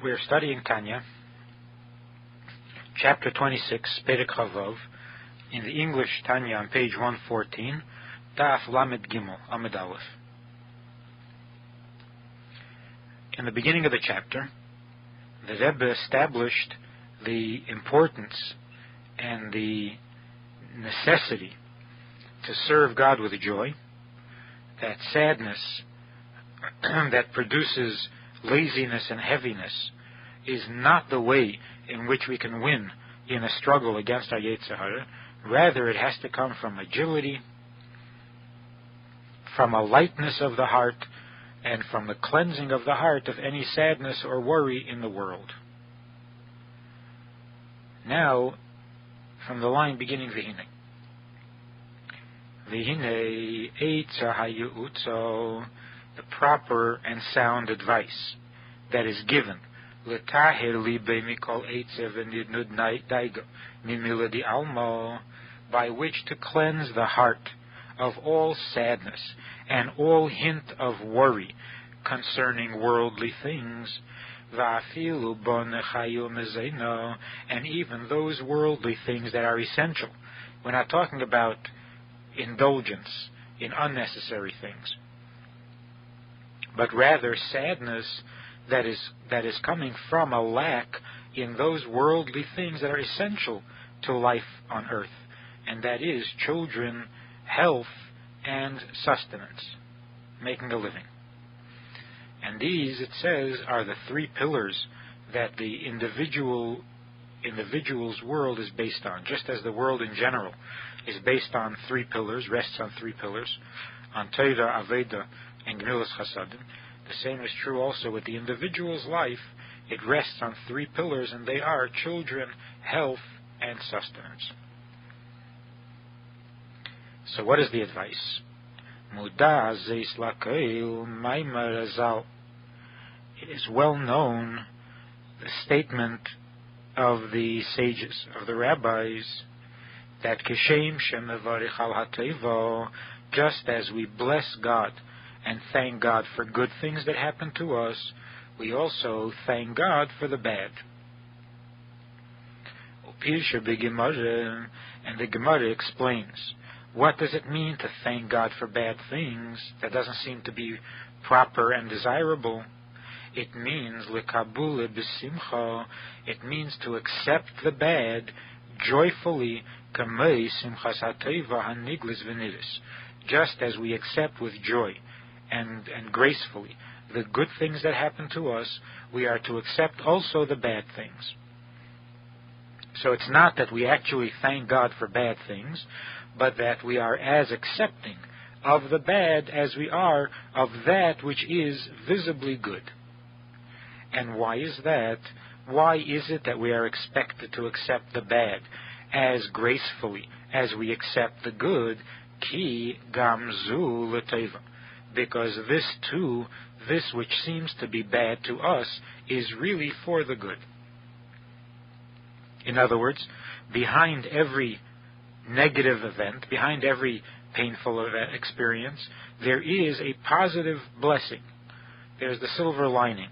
We're studying Tanya, chapter 26, Perek Chavav, in the English Tanya on page 114, Daf Lamed Gimel, Amud Aleph. In the beginning of the chapter, the Rebbe established the importance and the necessity to serve God with joy, that sadness that produces laziness and heaviness is not the way in which we can win in a struggle against our Yetzer Hara. Rather, it has to come from agility, from a lightness of the heart, and from the cleansing of the heart of any sadness or worry in the world. Now, from the line beginning V'hinei. V'hinei Eitza Hayu'utzo, the proper and sound advice that is given, L'tahir libei mikol eitze v'nidnud daigo mimiladi almo, by which to cleanse the heart of all sadness and all hint of worry concerning worldly things, va'afilu bon chayu mezeino, and even those worldly things that are essential. We're not talking about indulgence in unnecessary things, but rather sadness that is coming from a lack in those worldly things that are essential to life on earth, and that is children, health, and sustenance, making a living. And these, it says, are the three pillars that the individual's world is based on, just as the world in general is based on three pillars, rests on three pillars, on Torah, Aveda, and Gemilas Chasadim. The same is true also with the individual's life. It rests on three pillars, and they are children, health, and sustenance. So what is the advice? Muda zeis lakeil maimar azal. It is well known, the statement of the sages, of the rabbis, that Kishem Shem Mevarich al Hatevo, just as we bless God and thank God for good things that happen to us, we also thank God for the bad. And the Gemara explains, what does it mean to thank God for bad things? That doesn't seem to be proper and desirable. It means lekabule b'simcha. It means to accept the bad joyfully, kamei simchas hateva haniglis v'nidis, just as we accept with joy and gracefully the good things that happen to us, we are to accept also the bad things. So it's not that we actually thank God for bad things, but that we are as accepting of the bad as we are of that which is visibly good. And why is that? Why is it that we are expected to accept the bad as gracefully as we accept the good? Ki gamzu l'teva. Because this too, this which seems to be bad to us, is really for the good. In other words, behind every negative event, behind every painful experience, there is a positive blessing. There's the silver lining.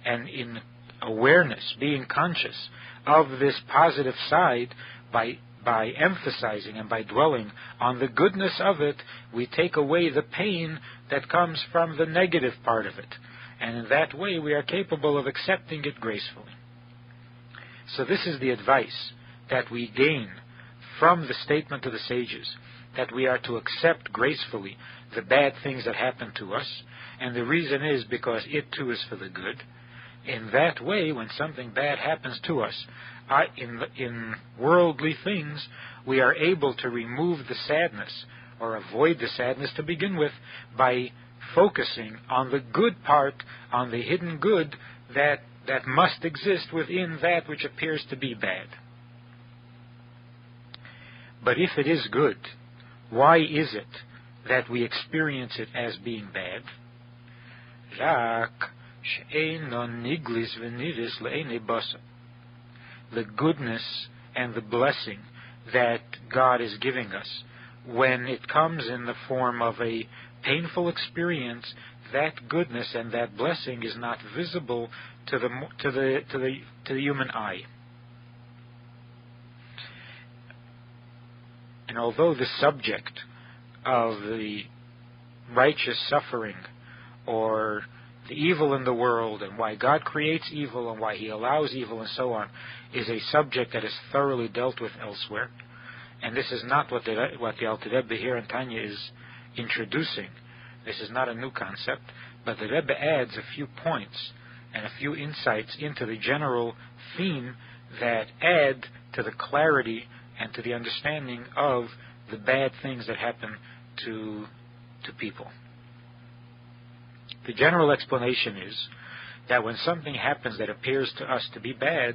And in awareness, being conscious of this positive side, by emphasizing and by dwelling on the goodness of it, we take away the pain that comes from the negative part of it. And in that way, we are capable of accepting it gracefully. So this is the advice that we gain from the statement of the sages, that we are to accept gracefully the bad things that happen to us, and the reason is because it too is for the good. In that way, when something bad happens to us, in worldly things, we are able to remove the sadness, or avoid the sadness to begin with, by focusing on the good part, on the hidden good that must exist within that which appears to be bad. But if it is good, why is it that we experience it as being bad? The goodness and the blessing that God is giving us, when it comes in the form of a painful experience, that goodness and that blessing is not visible to the human eye. And although the subject of the righteous suffering, or the evil in the world, and why God creates evil and why He allows evil and so on, is a subject that is thoroughly dealt with elsewhere, and this is not what the Alter Rebbe here in Tanya is introducing. This is not a new concept, but the Rebbe adds a few points and a few insights into the general theme that add to the clarity and to the understanding of the bad things that happen to people. The general explanation is that when something happens that appears to us to be bad,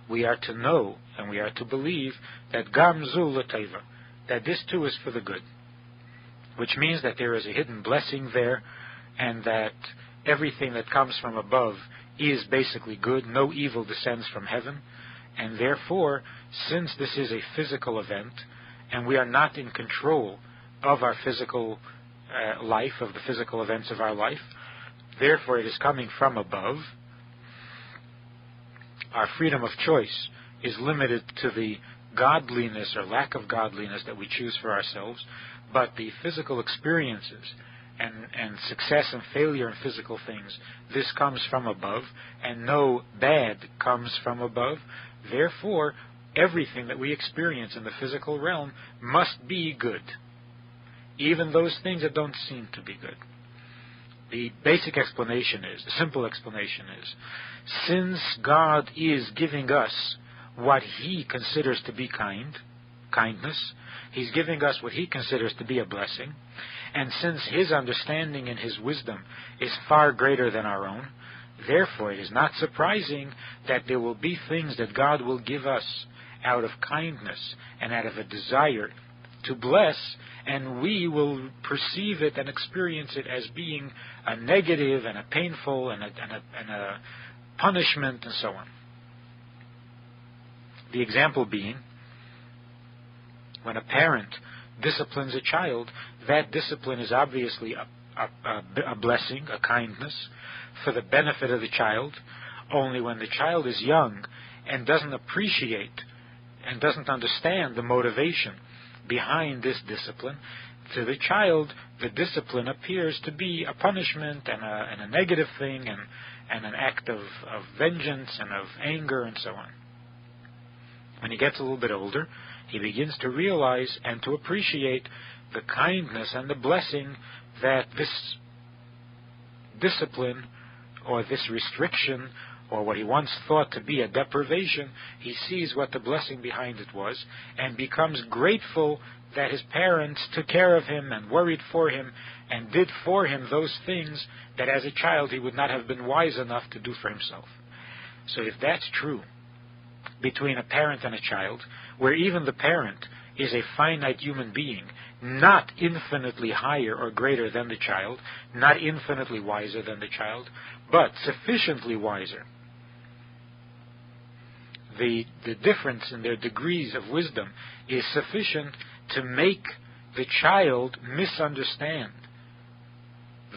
we are to know and we are to believe that Gam Zu L'Teva, that this too is for the good, which means that there is a hidden blessing there, and that everything that comes from above is basically good. No evil descends from heaven, and therefore, since this is a physical event, and we are not in control of our physical life, of the physical events of our life, therefore it is coming from above. Our freedom of choice is limited to the godliness or lack of godliness that we choose for ourselves, but the physical experiences and success and failure in physical things, this comes from above, and no bad comes from above. Therefore, everything that we experience in the physical realm must be good, even those things that don't seem to be good. The basic explanation is, the simple explanation is, since God is giving us what He considers to be kindness, He's giving us what He considers to be a blessing, and since His understanding and His wisdom is far greater than our own, therefore it is not surprising that there will be things that God will give us out of kindness and out of a desire to bless, and we will perceive it and experience it as being a negative and a painful and a punishment and so on. The example being, when a parent disciplines a child, that discipline is obviously a blessing, a kindness, for the benefit of the child. Only when the child is young and doesn't appreciate and doesn't understand the motivation behind this discipline, to the child the discipline appears to be a punishment and a negative thing and an act of vengeance and of anger and so on. When he gets a little bit older, he begins to realize and to appreciate the kindness and the blessing that this discipline or this restriction, or what he once thought to be a deprivation, he sees what the blessing behind it was and becomes grateful that his parents took care of him and worried for him and did for him those things that as a child he would not have been wise enough to do for himself. So if that's true between a parent and a child, where even the parent is a finite human being, not infinitely higher or greater than the child, not infinitely wiser than the child, but sufficiently wiser, the difference in their degrees of wisdom is sufficient to make the child misunderstand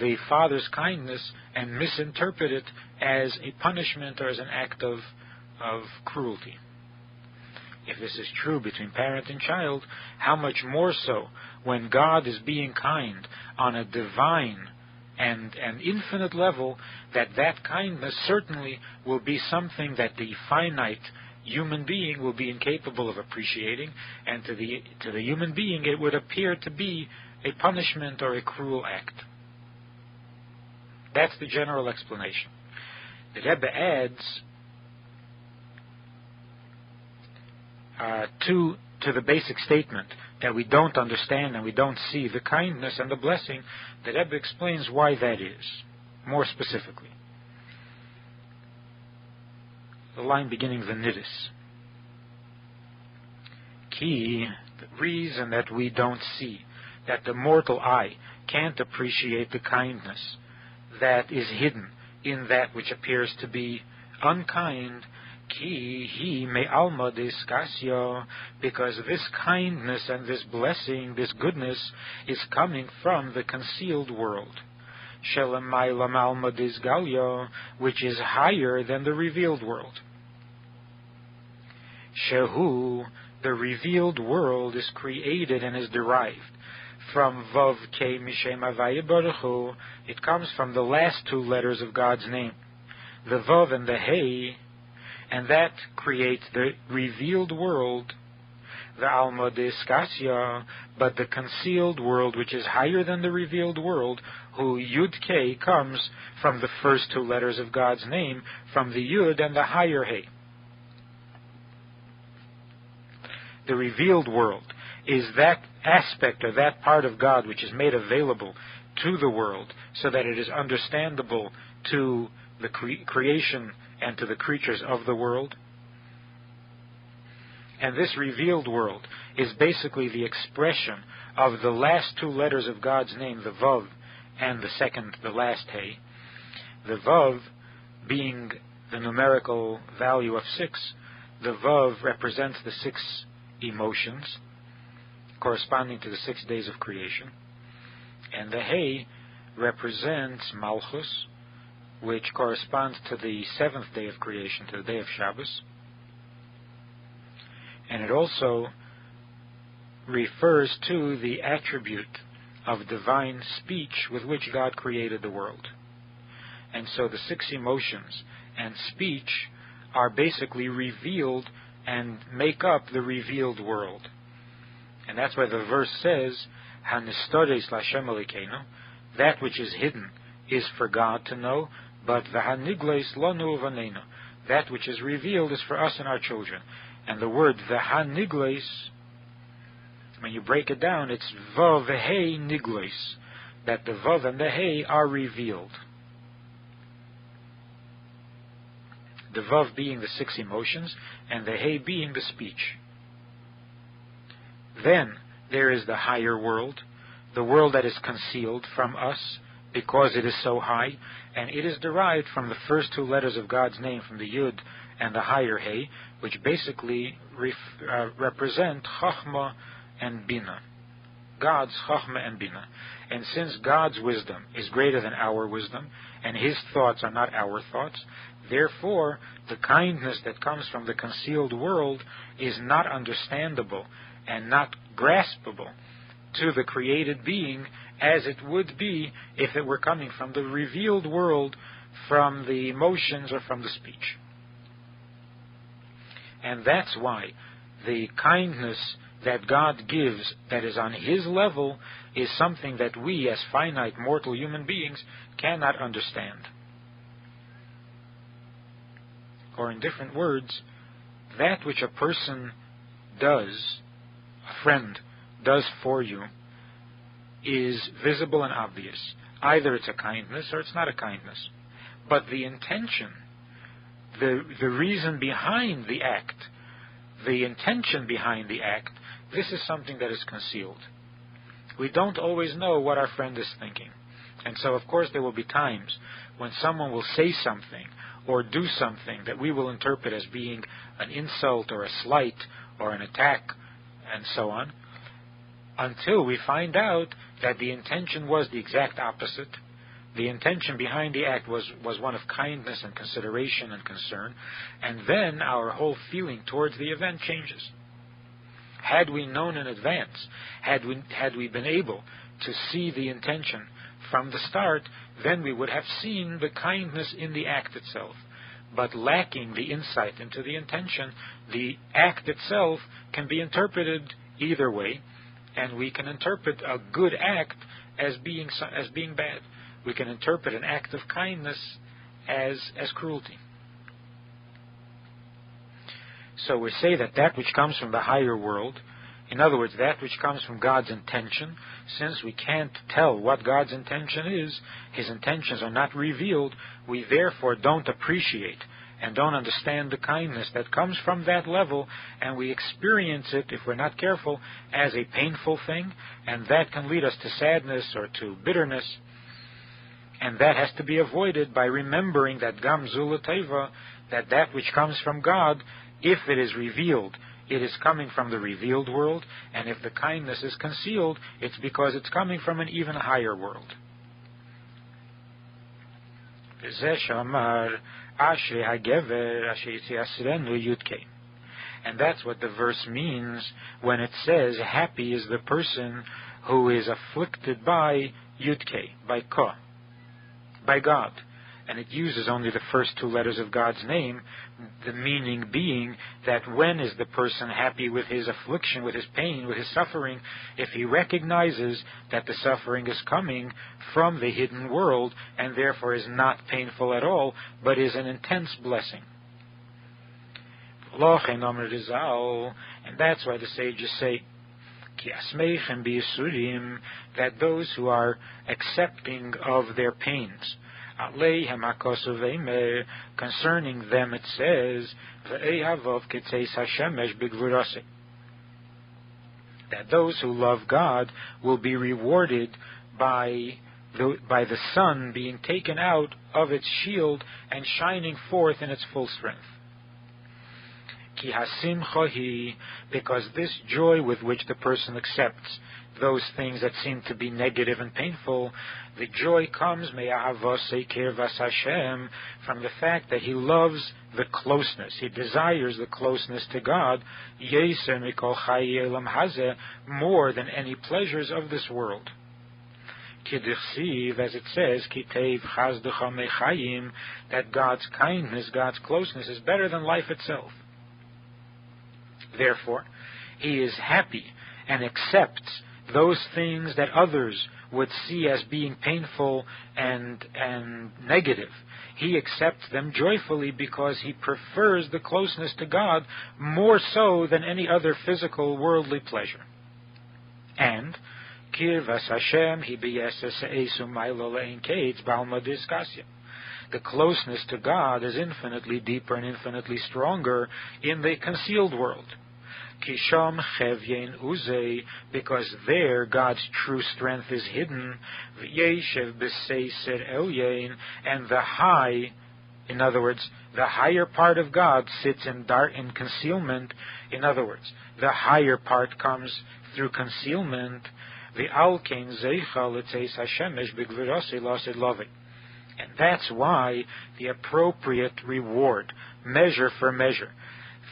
the father's kindness and misinterpret it as a punishment or as an act of cruelty. If this is true between parent and child, how much more so when God is being kind on a divine and an infinite level, that kindness certainly will be something that the finite human being will be incapable of appreciating, and to the human being it would appear to be a punishment or a cruel act. That's the general explanation. The Rebbe adds to the basic statement that we don't understand and we don't see the kindness and the blessing. The Rebbe explains why that is, more specifically. The line beginning Venidis. Ki, the reason that we don't see, that the mortal eye can't appreciate the kindness that is hidden in that which appears to be unkind, Ki he me alma discasio, because this kindness and this blessing, this goodness, is coming from the concealed world. Shelamayla Malma Disgalyo, which is higher than the revealed world. Shehu, the revealed world, is created and is derived from Vav Ke Mishem Havaya Baruch Hu. It comes from the last two letters of God's name, the Vav and the Hey, and that creates the revealed world, the Alma Diskasya, but the concealed world, which is higher than the revealed world, who Yud Ke comes from the first two letters of God's name, from the Yud and the higher Hey. The revealed world is that aspect or that part of God which is made available to the world so that it is understandable to the creation and to the creatures of the world. And this revealed world is basically the expression of the last two letters of God's name, the Vav, and the last Hey. The Vav being the numerical value of 6, the Vav represents the 6 emotions corresponding to the 6 days of creation, and the Hey represents Malchus, which corresponds to the 7th day of creation, to the day of Shabbos, and it also refers to the attribute of divine speech with which God created the world. And so the 6 emotions and speech are basically revealed and make up the revealed world. And that's why the verse says, Hanistodes Lashem Elokeinu, that which is hidden is for God to know, but V'hanigles lanu v'neinu, that which is revealed is for us and our children. And the word V'hanigles, when you break it down, it's Vav Hey Nigles, that the Vav and the Hey are revealed. The Vav being the 6 emotions, and the Hey being the speech. Then there is the higher world, the world that is concealed from us because it is so high, and it is derived from the first 2 letters of God's name, from the Yud and the higher Hey, which basically represent Chachma and Bina. God's Chachma and Bina. And since God's wisdom is greater than our wisdom, and His thoughts are not our thoughts, therefore the kindness that comes from the concealed world is not understandable and not graspable to the created being as it would be if it were coming from the revealed world, from the emotions or from the speech. And that's why the kindness that God gives that is on His level is something that we as finite mortal human beings cannot understand. Or in different words, that which a person does, a friend does for you, is visible and obvious. Either it's a kindness or it's not a kindness. But the intention, the reason behind the act, the intention behind the act, this is something that is concealed. We don't always know what our friend is thinking. And so, of course, there will be times when someone will say something or do something that we will interpret as being an insult or a slight or an attack and so on, until we find out that the intention was the exact opposite. The intention behind the act was one of kindness and consideration and concern, and then our whole feeling towards the event changes. Had we known in advance, had we been able to see the intention from the start, then we would have seen the kindness in the act itself. But lacking the insight into the intention, the act itself can be interpreted either way, and we can interpret a good act as being bad. We can interpret an act of kindness as cruelty. So we say that which comes from the higher world, in other words, that which comes from God's intention, since we can't tell what God's intention is, His intentions are not revealed, we therefore don't appreciate and don't understand the kindness that comes from that level, and we experience it, if we're not careful, as a painful thing, and that can lead us to sadness or to bitterness, and that has to be avoided by remembering that Gam Zula Teva, that which comes from God, if it is revealed, it is coming from the revealed world, and if the kindness is concealed, it's because it's coming from an even higher world. V'zeh shamar Ashrei hagever asher yitziasrenu yudkei. And that's what the verse means when it says, happy is the person who is afflicted by Yudke, by Ka, by God. And it uses only the first two letters of God's name, the meaning being that when is the person happy with his affliction, with his pain, with his suffering, if he recognizes that the suffering is coming from the hidden world and therefore is not painful at all, but is an intense blessing. And that's why the sages say that those who are accepting of their pains, concerning them it says that those who love God will be rewarded by the sun being taken out of its shield and shining forth in its full strength. Because this joy with which the person accepts those things that seem to be negative and painful, the joy comes from the fact that he loves the closeness. He desires the closeness to God more than any pleasures of this world. As it says, that God's kindness, God's closeness is better than life itself. Therefore, he is happy and accepts those things that others would see as being painful and negative. He accepts them joyfully because he prefers the closeness to God more so than any other physical worldly pleasure. And the closeness to God is infinitely deeper and infinitely stronger in the concealed world. Because there God's true strength is hidden, and the high, in other words, the higher part of God sits in concealment. In other words, the higher part comes through concealment. And that's why the appropriate reward, measure for measure,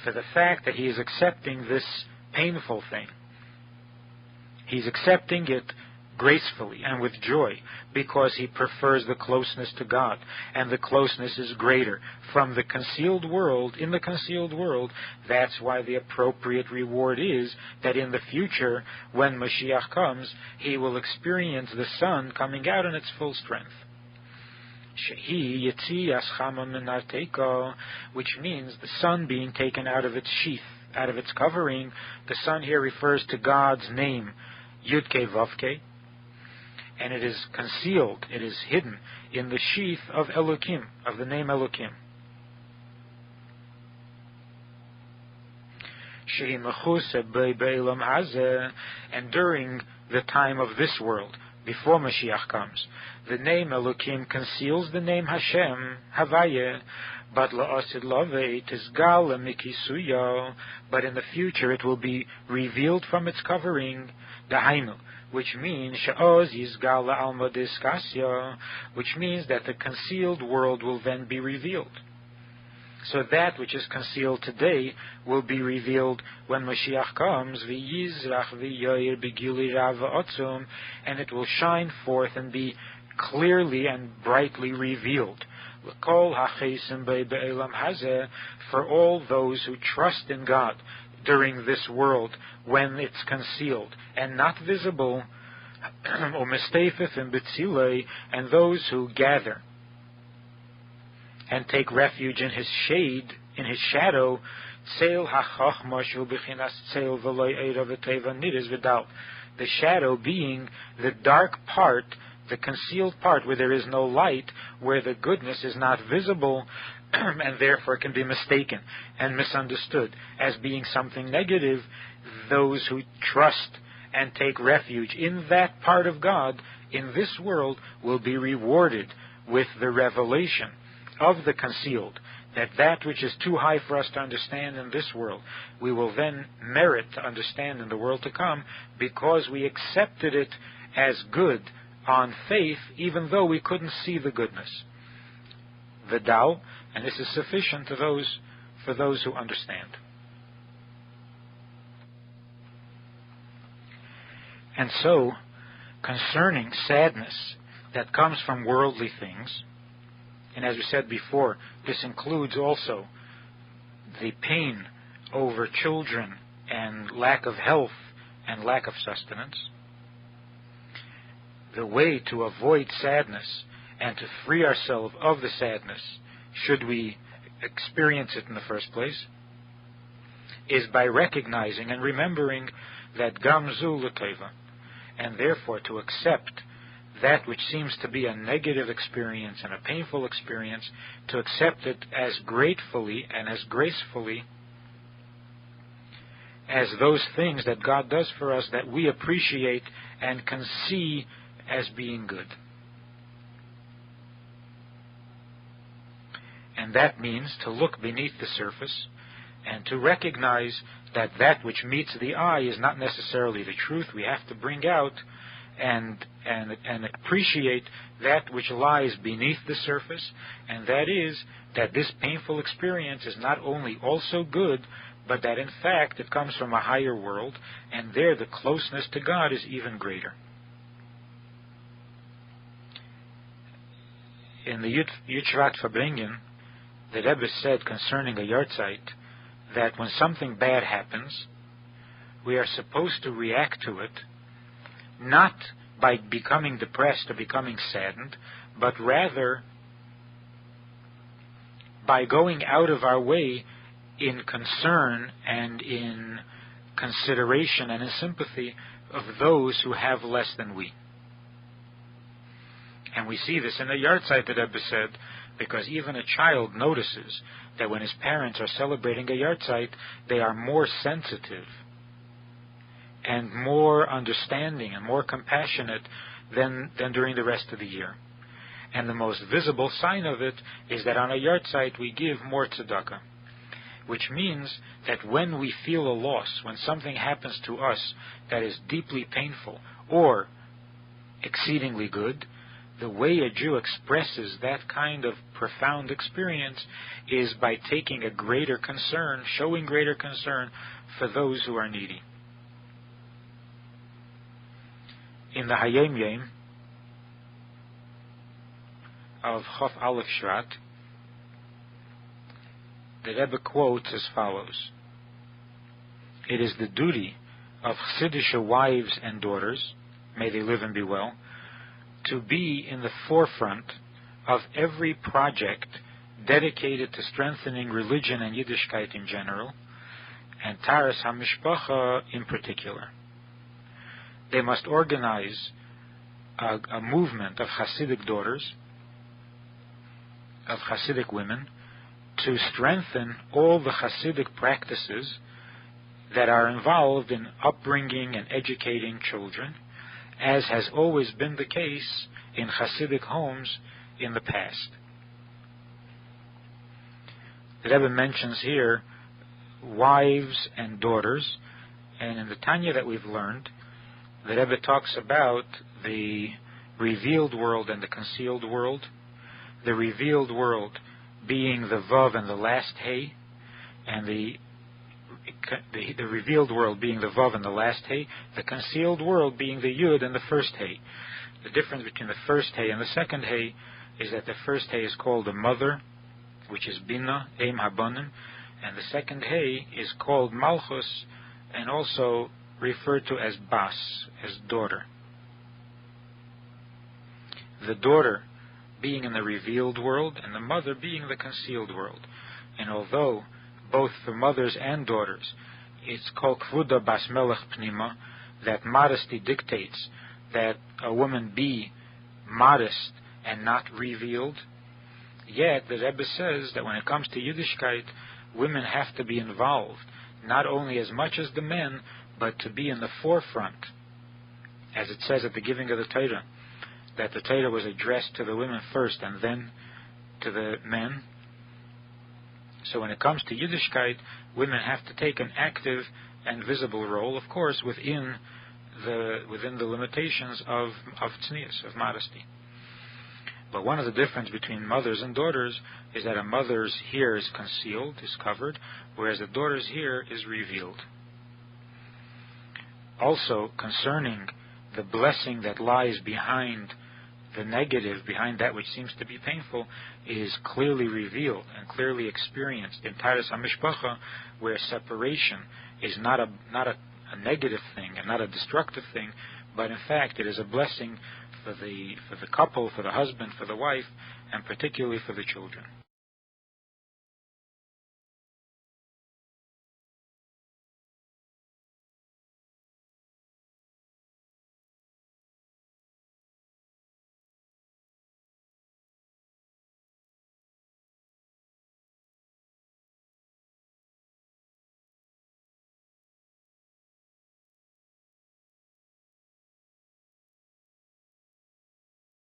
for the fact that he is accepting this painful thing, he's accepting it gracefully and with joy because he prefers the closeness to God, and the closeness is greater from the concealed world. In the concealed world, that's why the appropriate reward is that in the future, when Mashiach comes, he will experience the sun coming out in its full strength. Which means the sun being taken out of its sheath, out of its covering. The sun here refers to God's name, Yudke Vavke, and it is concealed, it is hidden in the sheath of Elokim, of the name Elokim. And during the time of this world, before Mashiach comes, the name Elokim conceals the name Hashem, Havaya, but la'asid lave tizgal mikisuyo, but in the future it will be revealed from its covering, Dahainu, which means she'oz yizgal alma diskasya, which means that the concealed world will then be revealed. So that which is concealed today will be revealed when Mashiach comes, and it will shine forth and be clearly and brightly revealed. For all those who trust in God during this world when it's concealed and not visible, and those who gather and take refuge in his shade, in his shadow, the shadow being the dark part, the concealed part where there is no light, where the goodness is not visible, and therefore can be mistaken and misunderstood as being something negative. Those who trust and take refuge in that part of God in this world will be rewarded with the revelation of the concealed, that which is too high for us to understand in this world, we will then merit to understand in the world to come, because we accepted it as good on faith, even though we couldn't see the goodness. Vidal, and this is sufficient for those who understand. And so, concerning sadness that comes from worldly things, and as we said before, this includes also the pain over children and lack of health and lack of sustenance. The way to avoid sadness and to free ourselves of the sadness, should we experience it in the first place, is by recognizing and remembering that Gam Zu L'Teva, and therefore to accept that which seems to be a negative experience and a painful experience, to accept it as gratefully and as gracefully as those things that God does for us that we appreciate and can see as being good. And that means to look beneath the surface and to recognize that that which meets the eye is not necessarily the truth. We have to bring out and appreciate that which lies beneath the surface, and that is that this painful experience is not only also good, but that in fact it comes from a higher world, and there the closeness to God is even greater. In the Shevat Fabringen, the Rebbe said concerning a yahrzeit that when something bad happens, we are supposed to react to it not by becoming depressed or becoming saddened, but rather by going out of our way in concern and in consideration and in sympathy of those who have less than we. And we see this in the yahrzeit, the Rebbe said, because even a child notices that when his parents are celebrating a yahrzeit, they are more sensitive and more understanding and more compassionate than during the rest of the year. And the most visible sign of it is that on a yahrzeit we give more tzedakah, which means that when we feel a loss, when something happens to us that is deeply painful or exceedingly good, the way a Jew expresses that kind of profound experience is by taking a greater concern, showing greater concern for those who are needy. In the Hayom Yom of Chof Aleph Shvat, the Rebbe quotes as follows: "It is the duty of Chassidish wives and daughters, may they live and be well, to be in the forefront of every project dedicated to strengthening religion and Yiddishkeit in general, and Taras HaMishpacha in particular. They must organize a movement of Hasidic daughters, of Hasidic women, to strengthen all the Hasidic practices that are involved in upbringing and educating children, as has always been the case in Hasidic homes in the past." The Rebbe mentions here wives and daughters, and in the Tanya that we've learned, the Rebbe talks about the revealed world and the concealed world, the revealed world being the Vav and the last Hey, and the revealed world being the Vav and the last Hey, the concealed world being the Yud and the first Hey. The difference between the first Hey and the second Hey is that the first Hey is called the mother, which is Bina, Eim Habanim, and the second Hey is called Malchus, and also referred to as Bas, as daughter. The daughter being in the revealed world, and the mother being the concealed world. And although both for mothers and daughters it's called Kvuda Bas Melech Pnima, that modesty dictates that a woman be modest and not revealed, yet the Rebbe says that when it comes to Yiddishkeit, women have to be involved, not only as much as the men, but to be in the forefront. As it says at the giving of the Torah, that the Torah was addressed to the women first and then to the men. So when it comes to Yiddishkeit, women have to take an active and visible role, of course, within the limitations of tznius, of modesty. But one of the differences between mothers and daughters is that a mother's hair is concealed, is covered, whereas a daughter's hair is revealed. Also, concerning the blessing that lies behind the negative, behind that which seems to be painful, is clearly revealed and clearly experienced in Taras HaMishpacha, where separation is not a negative thing and not a destructive thing, but in fact it is a blessing for the couple, for the husband, for the wife, and particularly for the children.